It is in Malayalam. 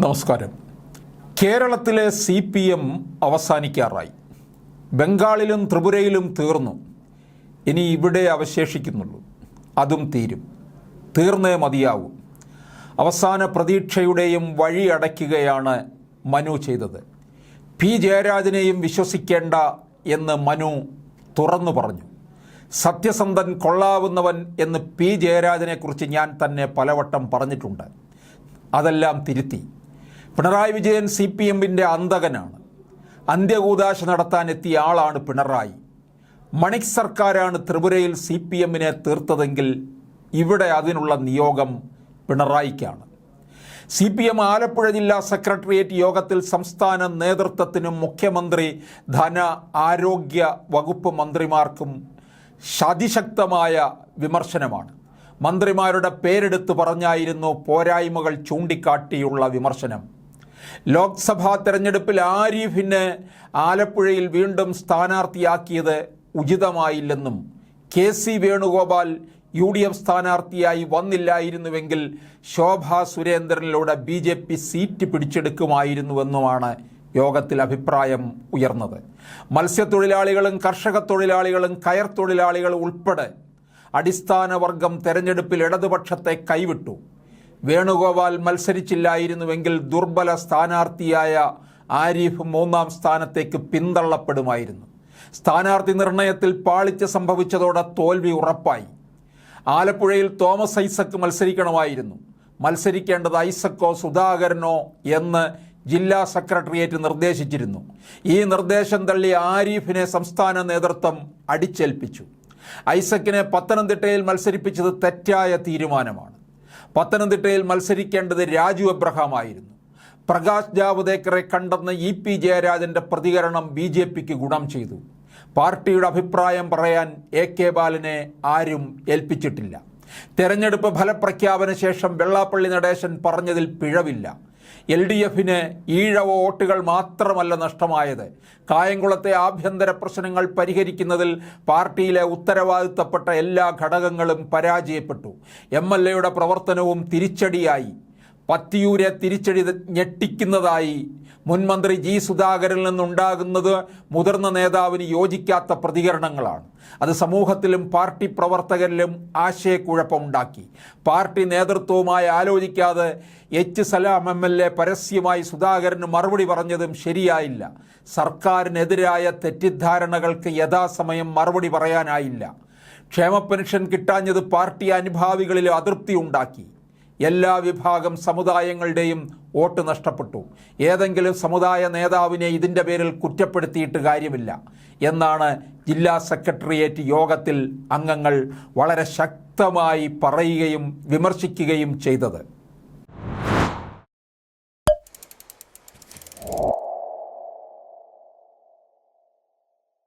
നമസ്കാരം. കേരളത്തിലെ CPM അവസാനിക്കാറായി. ബംഗാളിലും ത്രിപുരയിലും തീർന്നു. ഇനി ഇവിടെ അവശേഷിക്കുന്നുള്ളൂ. അതും തീർന്നേ മതിയാവും. അവസാന പ്രതീക്ഷയുടെയും വഴി അടയ്ക്കുകയാണ് മനു ചെയ്തത്. P. ജയരാജനെയും വിശ്വസിക്കേണ്ട എന്ന് മനു തുറന്നു പറഞ്ഞു. സത്യസന്ധൻ, കൊള്ളാവുന്നവൻ എന്ന് P. ജയരാജനെക്കുറിച്ച് ഞാൻ തന്നെ പലവട്ടം പറഞ്ഞിട്ടുണ്ട്. അതെല്ലാം തിരുത്തി. പിണറായി വിജയൻ CPMൻ്റെ അന്തകനാണ്. അന്ത്യകൂദാശ നടത്താനെത്തിയ ആളാണ് പിണറായി. മണിക് സർക്കാരാണ് ത്രിപുരയിൽ CPMനെ തീർത്തതെങ്കിൽ ഇവിടെ അതിനുള്ള നിയോഗം പിണറായിക്കാണ്. CPM ആലപ്പുഴ ജില്ലാ സെക്രട്ടേറിയറ്റ് യോഗത്തിൽ സംസ്ഥാന നേതൃത്വത്തിനും മുഖ്യമന്ത്രി, ധന, ആരോഗ്യ വകുപ്പ് മന്ത്രിമാർക്കും അതിശക്തമായ വിമർശനമാണ്. മന്ത്രിമാരുടെ പേരെടുത്ത് പറഞ്ഞായിരുന്നു പോരായ്മകൾ ചൂണ്ടിക്കാട്ടിയുള്ള വിമർശനം. ലോക്സഭാ തെരഞ്ഞെടുപ്പിൽ ആരിഫിനെ ആലപ്പുഴയിൽ വീണ്ടും സ്ഥാനാർത്ഥിയാക്കിയത് ഉചിതമായില്ലെന്നും KC വേണുഗോപാൽ UDF സ്ഥാനാർത്ഥിയായി വന്നില്ലായിരുന്നുവെങ്കിൽ ശോഭാ സുരേന്ദ്രനിലൂടെ BJP സീറ്റ് പിടിച്ചെടുക്കുമായിരുന്നുവെന്നുമാണ് യോഗത്തിൽ അഭിപ്രായം ഉയർന്നത്. മത്സ്യത്തൊഴിലാളികളും കർഷക തൊഴിലാളികളും കയർ തൊഴിലാളികൾ ഉൾപ്പെടെ അടിസ്ഥാന വർഗം തെരഞ്ഞെടുപ്പിൽ ഇടതുപക്ഷത്തെ കൈവിട്ടു. വേണുഗോപാൽ മത്സരിച്ചില്ലായിരുന്നുവെങ്കിൽ ദുർബല സ്ഥാനാർത്ഥിയായ ആരിഫ് 3ാം സ്ഥാനത്തേക്ക് പിന്തള്ളപ്പെടുമായിരുന്നു. സ്ഥാനാർത്ഥി നിർണയത്തിൽ പാളിച്ച സംഭവിച്ചതോടെ തോൽവി ഉറപ്പായി. ആലപ്പുഴയിൽ തോമസ് ഐസക് മത്സരിക്കണമായിരുന്നു. മത്സരിക്കേണ്ടത് ഐസക്കോ സുധാകരനോ എന്ന് ജില്ലാ സെക്രട്ടേറിയറ്റ് നിർദ്ദേശിച്ചിരുന്നു. ഈ നിർദ്ദേശം തള്ളി ആരിഫിനെ സംസ്ഥാന നേതൃത്വം അടിച്ചേൽപ്പിച്ചു. ഐസക്കിനെ പത്തനംതിട്ടയിൽ മത്സരിപ്പിച്ചത് തെറ്റായ തീരുമാനമാണ്. പത്തനംതിട്ടയിൽ മത്സരിക്കേണ്ടത് രാജു എബ്രഹാം ആയിരുന്നു. പ്രകാശ് ജാവ്ദേക്കറെ കണ്ടെന്ന് EP ജയരാജൻ്റെ പ്രതികരണം BJPക്ക് ഗുണം ചെയ്തു. പാർട്ടിയുടെ അഭിപ്രായം പറയാൻ AK ബാലനെ ആരും ഏൽപ്പിച്ചിട്ടില്ല. തെരഞ്ഞെടുപ്പ് ഫലപ്രഖ്യാപന ശേഷം വെള്ളാപ്പള്ളി നടേശൻ പറഞ്ഞതിൽ പിഴവില്ല. LDFന് ഈഴവ വോട്ടുകൾ മാത്രമല്ല നഷ്ടമായത്. കായംകുളത്തെ ആഭ്യന്തര പ്രശ്നങ്ങൾ പരിഹരിക്കുന്നതിൽ പാർട്ടിയിലെ ഉത്തരവാദിത്തപ്പെട്ട എല്ലാ ഘടകങ്ങളും പരാജയപ്പെട്ടു. MLAയുടെ പ്രവർത്തനവും തിരിച്ചടിയായി. പത്തിയൂരെ തിരിച്ചടി ഞെട്ടിക്കുന്നതായി. മുൻമന്ത്രി G. സുധാകരനിൽ നിന്നുണ്ടാകുന്നത് മുതിർന്ന നേതാവിന് യോജിക്കാത്ത പ്രതികരണങ്ങളാണ്. അത് സമൂഹത്തിലും പാർട്ടി പ്രവർത്തകരിലും ആശയക്കുഴപ്പമുണ്ടാക്കി. പാർട്ടി നേതൃത്വവുമായി ആലോചിക്കാതെ H. സലാം MLA പരസ്യമായി സുധാകരന് മറുപടി പറഞ്ഞതും ശരിയായില്ല. സർക്കാരിനെതിരായ തെറ്റിദ്ധാരണകൾക്ക് യഥാസമയം മറുപടി പറയാനായില്ല. ക്ഷേമ പെൻഷൻ കിട്ടാഞ്ഞത് പാർട്ടി അനുഭാവികളിൽ അതൃപ്തി ഉണ്ടാക്കി. എല്ലാ വിഭാഗം സമുദായങ്ങളുടെയും വോട്ട് നഷ്ടപ്പെട്ടു. ഏതെങ്കിലും സമുദായ നേതാവിനെ ഇതിൻ്റെ പേരിൽ കുറ്റപ്പെടുത്തിയിട്ട് കാര്യമില്ല എന്നാണ് ജില്ലാ സെക്രട്ടേറിയറ്റ് യോഗത്തിൽ അംഗങ്ങൾ വളരെ ശക്തമായി പറയുകയും വിമർശിക്കുകയും ചെയ്തത്.